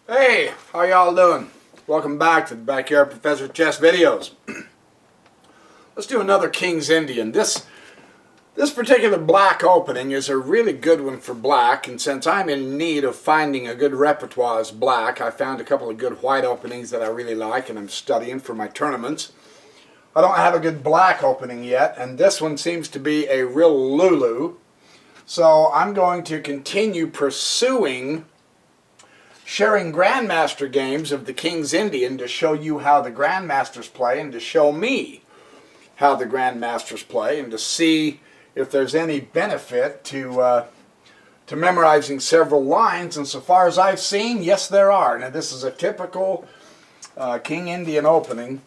Hey, how y'all doing? Welcome back to the Backyard Professor Chess videos. Let's do another King's Indian. This particular black opening is a really good one for black, and since I'm in need of finding a good repertoire as black, I found a couple of good white openings that I really like and I'm studying for my tournaments. I don't have a good black opening yet, and this one seems to be a real Lulu. So I'm going to continue pursuing sharing Grandmaster games of the King's Indian to show you how the Grandmasters play and to show me how the Grandmasters play and to see if there's any benefit to memorizing several lines. And so far as I've seen, yes there are. Now this is a typical King Indian opening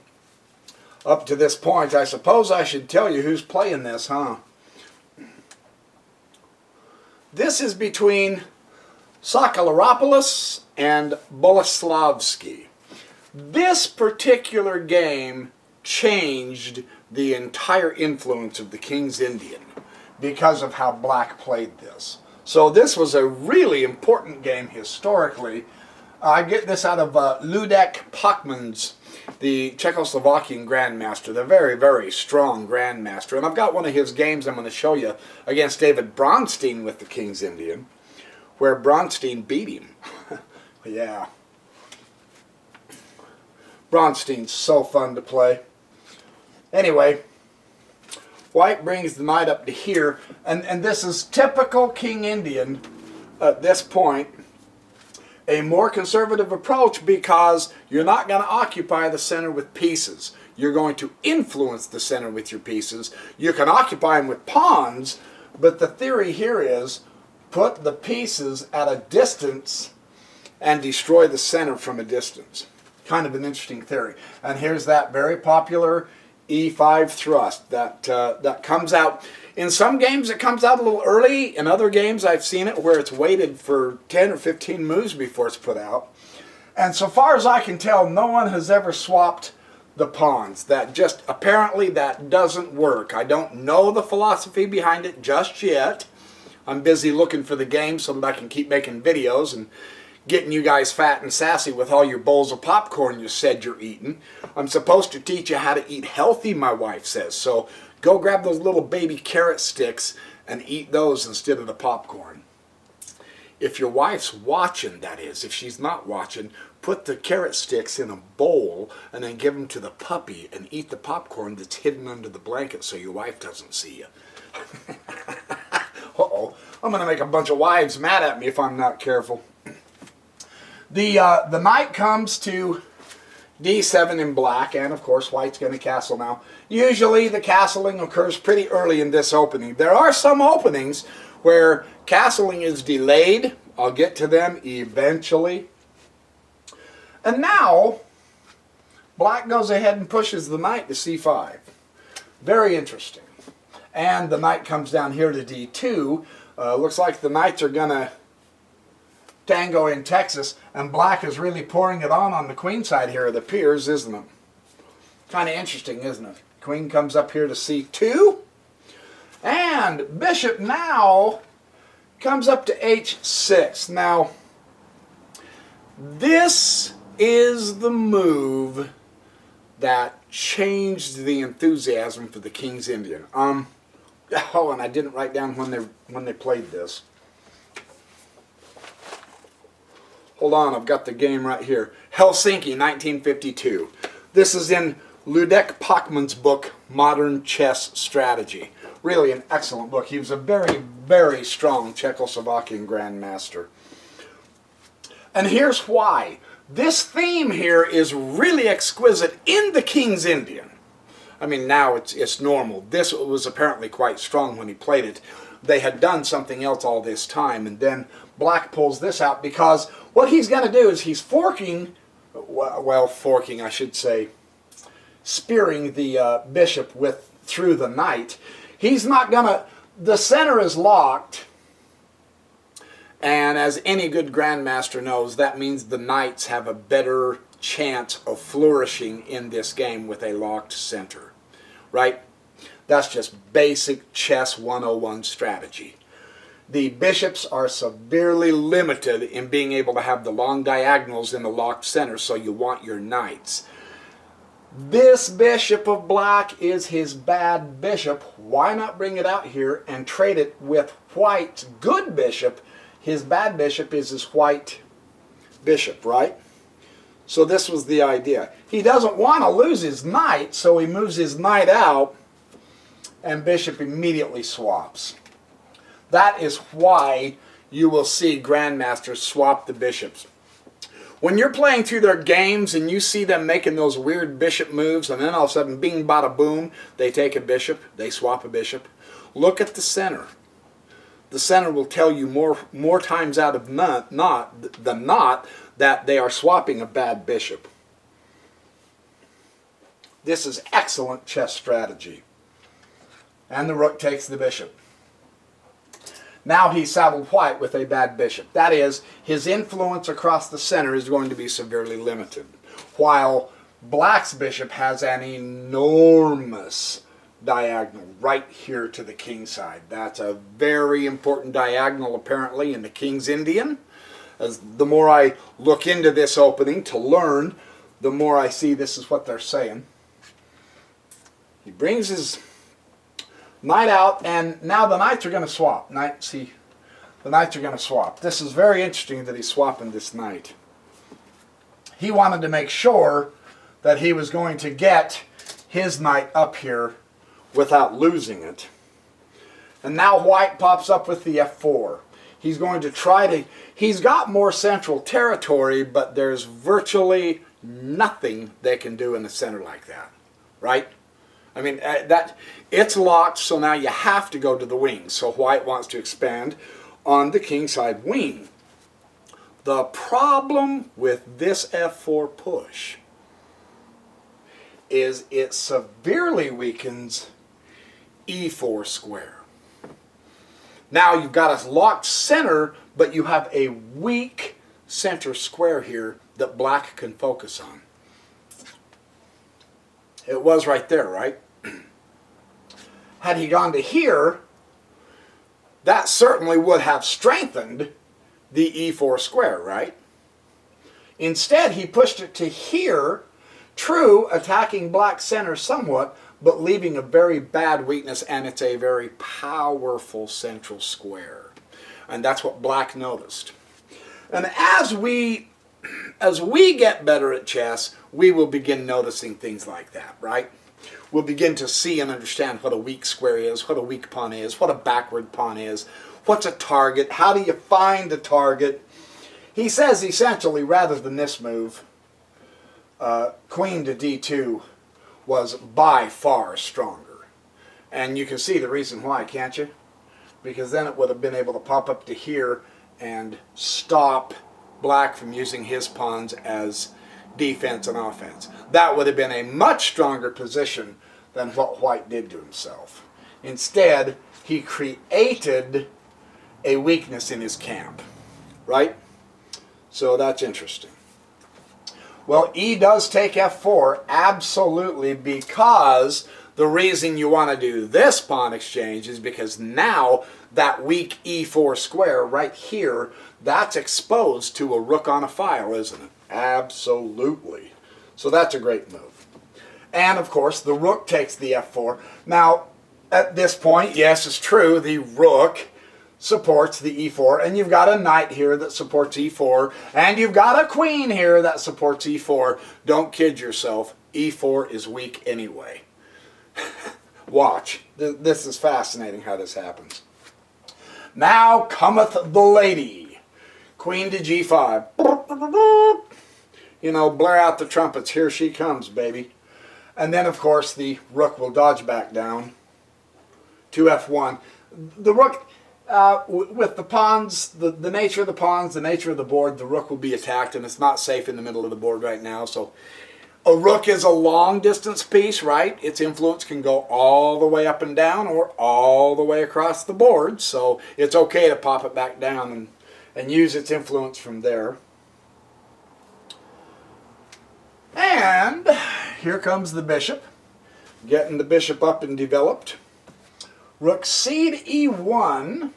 up to this point. I suppose I should tell you who's playing this, huh? This is between Sakalaropoulos and Boleslavsky. This particular game changed the entire influence of the King's Indian because of how black played this. So this was a really important game historically. I get this out of Ludek Pachman's, the Czechoslovakian Grandmaster, the very, very strong Grandmaster. And I've got one of his games I'm going to show you against David Bronstein with the King's Indian, where Bronstein beat him. Yeah. Bronstein's so fun to play. Anyway, white brings the knight up to here, and this is typical King Indian at this point. A more conservative approach because you're not going to occupy the center with pieces. You're going to influence the center with your pieces. You can occupy them with pawns, but the theory here is put the pieces at a distance and destroy the center from a distance. Kind of an interesting theory. And here's that very popular E5 thrust that comes out. In some games it comes out a little early. In other games I've seen it where it's waited for 10 or 15 moves before it's put out. And so far as I can tell, no one has ever swapped the pawns. Apparently that doesn't work. I don't know the philosophy behind it just yet. I'm busy looking for the game so that I can keep making videos and getting you guys fat and sassy with all your bowls of popcorn you said you're eating. I'm supposed to teach you how to eat healthy, my wife says. So go grab those little baby carrot sticks and eat those instead of the popcorn. If your wife's watching, that is, if she's not watching, put the carrot sticks in a bowl and then give them to the puppy and eat the popcorn that's hidden under the blanket so your wife doesn't see you. Uh-oh, I'm going to make a bunch of wives mad at me if I'm not careful. The knight comes to d7 in black, and of course white's going to castle now. Usually the castling occurs pretty early in this opening. There are some openings where castling is delayed. I'll get to them eventually. And now black goes ahead and pushes the knight to c5. Very interesting. And the knight comes down here to d2. Looks like the knights are going to tango in Texas, and black is really pouring it on the queen side here of the peers, isn't it? Kind of interesting, isn't it? Queen comes up here to c2, and bishop now comes up to h6. Now, this is the move that changed the enthusiasm for the King's Indian. Oh, and I didn't write down when they played this. Hold on, I've got the game right here. Helsinki, 1952. This is in Ludek Pachman's book, Modern Chess Strategy. Really an excellent book. He was a very, very strong Czechoslovakian grandmaster. And here's why. This theme here is really exquisite in the King's Indian. I mean, now it's normal. This was apparently quite strong when he played it. They had done something else all this time, and then black pulls this out because what he's going to do is he's forking, well, forking, I should say, spearing the bishop through the knight. He's not going to, the center is locked, and as any good grandmaster knows, that means the knights have a better chance of flourishing in this game with a locked center, right? That's just basic chess 101 strategy. the bishops are severely limited in being able to have the long diagonals in the locked center, so you want your knights. This bishop of black is his bad bishop. Why not bring it out here and trade it with white's good bishop? His bad bishop is his white bishop, right? So this was the idea. He doesn't want to lose his knight, so he moves his knight out, and bishop immediately swaps. That is why you will see grandmasters swap the bishops. When you're playing through their games and you see them making those weird bishop moves, and then all of a sudden, bing, bada, boom, they take a bishop, they swap a bishop, look at the center. The center will tell you more times out of than not that they are swapping a bad bishop. This is excellent chess strategy. And the rook takes the bishop. Now he's saddled white with a bad bishop. That is, his influence across the center is going to be severely limited, while black's bishop has an enormous diagonal right here to the king side. That's a very important diagonal apparently in the King's Indian. As the more I look into this opening to learn, the more I see this is what they're saying. He brings his knight out, and now the knights are going to swap. The knights are going to swap. This is very interesting that he's swapping this knight. He wanted to make sure that he was going to get his knight up here without losing it. And now white pops up with the f4. He's going to try to... He's got more central territory, but there's virtually nothing they can do in the center like that, right? I mean, it's locked, so now you have to go to the wings. So white wants to expand on the kingside wing. The problem with this f4 push is it severely weakens e4 square. Now you've got a locked center, but you have a weak center square here that black can focus on. It was right there, right? Had he gone to here, that certainly would have strengthened the e4 square, right? Instead, he pushed it to here, true, attacking black center somewhat, but leaving a very bad weakness, and it's a very powerful central square. And that's what black noticed. And as we get better at chess, we will begin noticing things like that, right? We'll begin to see and understand what a weak square is, what a weak pawn is, what a backward pawn is, what's a target, how do you find a target. He says essentially, rather than this move, queen to d2 was by far stronger. And you can see the reason why, can't you? Because then it would have been able to pop up to here and stop black from using his pawns as defense and offense. That would have been a much stronger position than what white did to himself. Instead, he created a weakness in his camp, right? So that's interesting. Well, e does take f4, absolutely, because the reason you want to do this pawn exchange is because now that weak e4 square right here, that's exposed to a rook on a file, isn't it? Absolutely. So that's a great move. And of course, the rook takes the f4. Now, at this point, yes, it's true, the rook supports the e4, and you've got a knight here that supports e4, and you've got a queen here that supports e4. Don't kid yourself, e4 is weak anyway. Watch. This is fascinating how this happens. Now cometh the lady. Queen to g5. You know, blare out the trumpets. Here she comes, baby. And then, of course, the rook will dodge back down to f1. The rook, with the pawns, the nature of the pawns, the nature of the board, the rook will be attacked, and it's not safe in the middle of the board right now. So a rook is a long-distance piece, right? Its influence can go all the way up and down or all the way across the board. So it's okay to pop it back down and use its influence from there. And here comes the bishop, getting the bishop up and developed. Rook c to e1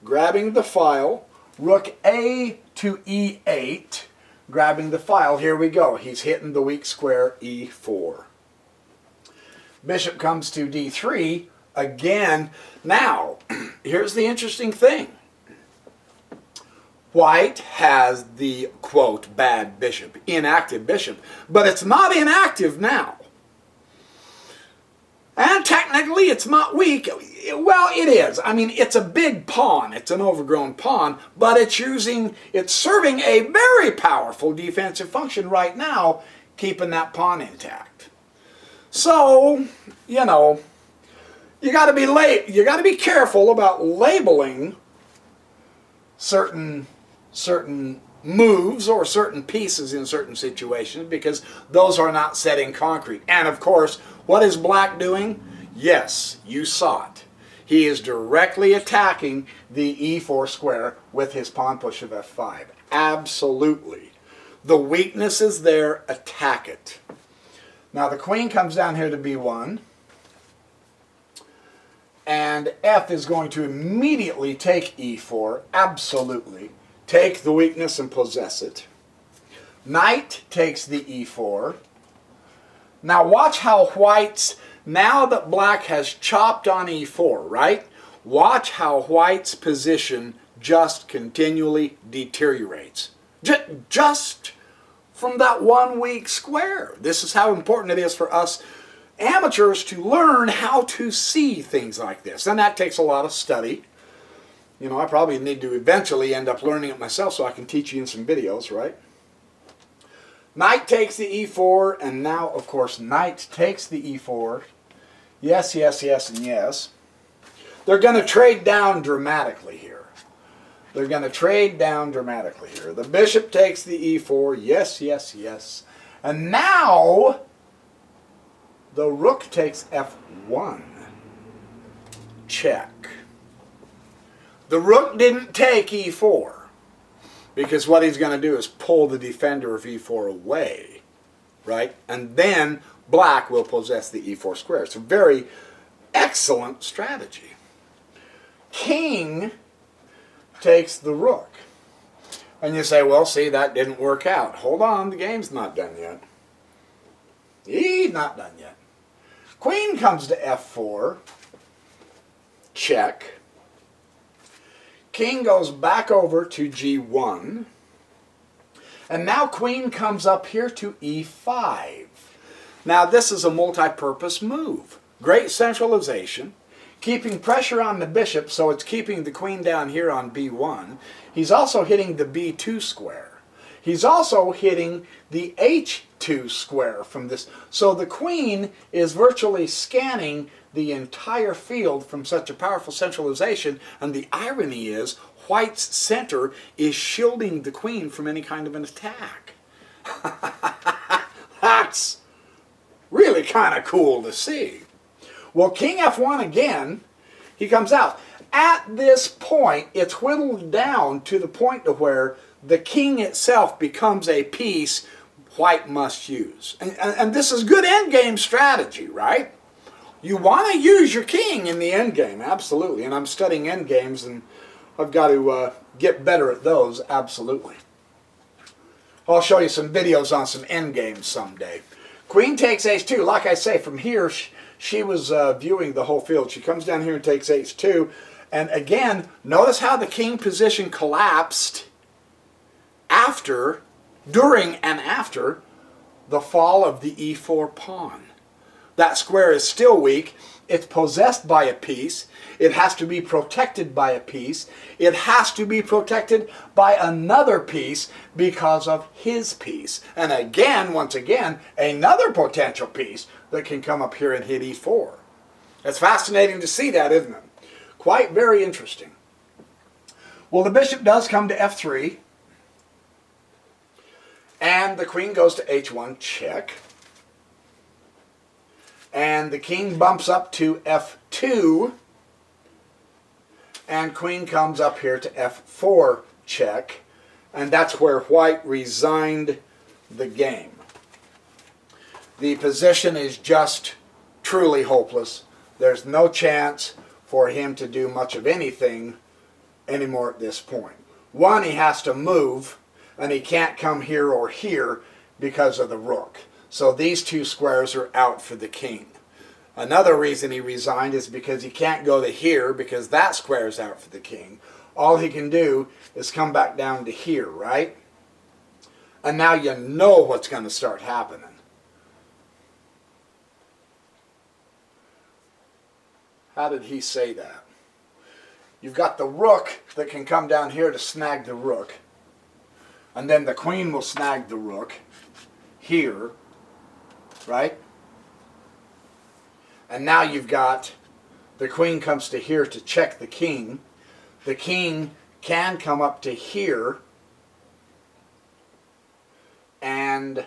grabbing the file, rook A to E8, grabbing the file. Here we go. He's hitting the weak square E4. Bishop comes to D3 again. Now, here's the interesting thing. White has the, quote, bad bishop, inactive bishop, but it's not inactive now. And technically it's not weak. Well, it is. I mean, it's a big pawn. It's an overgrown pawn, but it's serving a very powerful defensive function right now, keeping that pawn intact. So, you know, you got to be careful about labeling certain moves or certain pieces in certain situations, because those are not set in concrete. And of course, what is black doing? Yes, you saw it. He is directly attacking the E4 square with his pawn push of F5. Absolutely. The weakness is there, attack it. Now the queen comes down here to B1. And F is going to immediately take E4, absolutely. Take the weakness and possess it. Knight takes the E4. Now watch how white's, now that black has chopped on E4, right? Watch how white's position just continually deteriorates. Just from that one weak square. This is how important it is for us amateurs to learn how to see things like this. And that takes a lot of study. You know, I probably need to eventually end up learning it myself so I can teach you in some videos, right? Knight takes the E4, and now, of course, knight takes the E4. Yes, yes, yes, and yes. They're going to trade down dramatically here. They're going to trade down dramatically here. The bishop takes the E4. Yes, yes, yes. And now the rook takes F1. Check. The rook didn't take E4, because what he's going to do is pull the defender of E4 away, right? And then black will possess the E4 square. It's a very excellent strategy. King takes the rook. And you say, well, see, that didn't work out. Hold on, the game's not done yet. He's not done yet. Queen comes to F4. Check. King goes back over to G1. And now queen comes up here to E5. Now this is a multi-purpose move. Great centralization. Keeping pressure on the bishop, so it's keeping the queen down here on B1. He's also hitting the B2 square. He's also hitting the H2 square from this. So the queen is virtually scanning the entire field from such a powerful centralization, and the irony is white's center is shielding the queen from any kind of an attack. That's really kind of cool to see. Well, King F1 again, he comes out. At this point, it's whittled down to the point to where the king itself becomes a piece white must use. And this is good endgame strategy, right? You want to use your king in the endgame, absolutely. And I'm studying endgames, and I've got to get better at those, absolutely. I'll show you some videos on some endgames someday. Queen takes H2. Like I say, from here, she was viewing the whole field. She comes down here and takes H2. And again, notice how the king position collapsed during and after the fall of the E4 pawn. That square is still weak. It's possessed by a piece. It has to be protected by a piece. It has to be protected by another piece because of his piece. And again, once again, another potential piece that can come up here and hit E4. It's fascinating to see that, isn't it? Quite very interesting. Well, the bishop does come to F3. And the queen goes to H1, check. And the king bumps up to F2. And queen comes up here to F4, check. And that's where white resigned the game. The position is just truly hopeless. There's no chance for him to do much of anything anymore at this point. One, he has to move, and he can't come here or here because of the rook. So these two squares are out for the king. Another reason he resigned is because he can't go to here because that square is out for the king. All he can do is come back down to here, right? And now you know what's going to start happening. How did he say that? You've got the rook that can come down here to snag the rook. And then the queen will snag the rook here, right? And now you've got the queen comes to here to check the king. The king can come up to here. And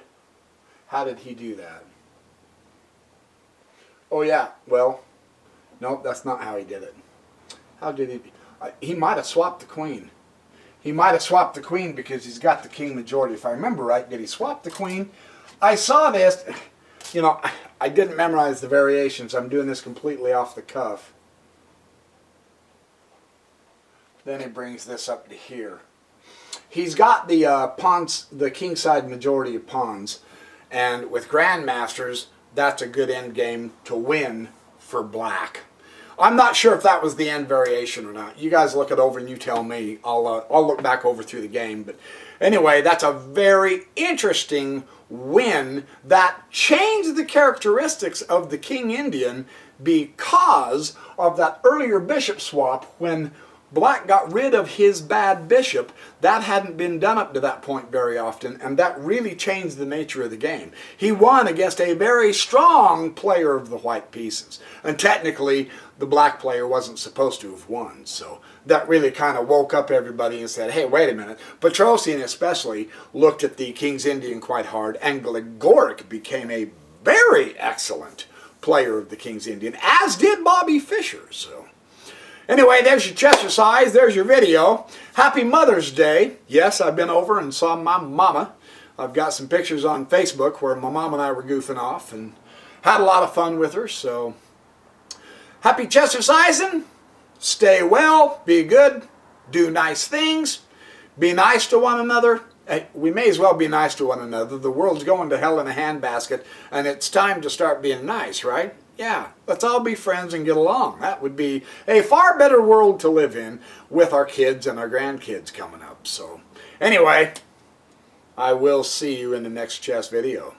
how did he do that? Oh yeah, well, nope, that's not how he did it. How did he? He might have swapped the queen. He might have swapped the queen because he's got the king majority. If I remember right, did he swap the queen? I saw this. You know, I didn't memorize the variations. I'm doing this completely off the cuff. Then he brings this up to here. He's got the pawns, the king side majority of pawns, and with grandmasters, that's a good end game to win for black. I'm not sure if that was the end variation or not. You guys look it over and you tell me. I'll look back over through the game. But anyway, that's a very interesting win that changed the characteristics of the King Indian because of that earlier bishop swap when black got rid of his bad bishop. That hadn't been done up to that point very often, and that really changed the nature of the game. He won against a very strong player of the white pieces, and technically the black player wasn't supposed to have won, so that really kind of woke up everybody and said, hey, wait a minute. Petrosian especially looked at the King's Indian quite hard, and Gligoric became a very excellent player of the King's Indian, as did Bobby Fischer. So anyway, there's your exercise. There's your video. Happy Mother's Day. Yes, I've been over and saw my mama. I've got some pictures on Facebook where my mom and I were goofing off and had a lot of fun with her. So happy exercising. Stay well. Be good. Do nice things. Be nice to one another. We may as well be nice to one another. The world's going to hell in a handbasket, and it's time to start being nice, right? Yeah, let's all be friends and get along. That would be a far better world to live in with our kids and our grandkids coming up. So anyway, I will see you in the next chess video.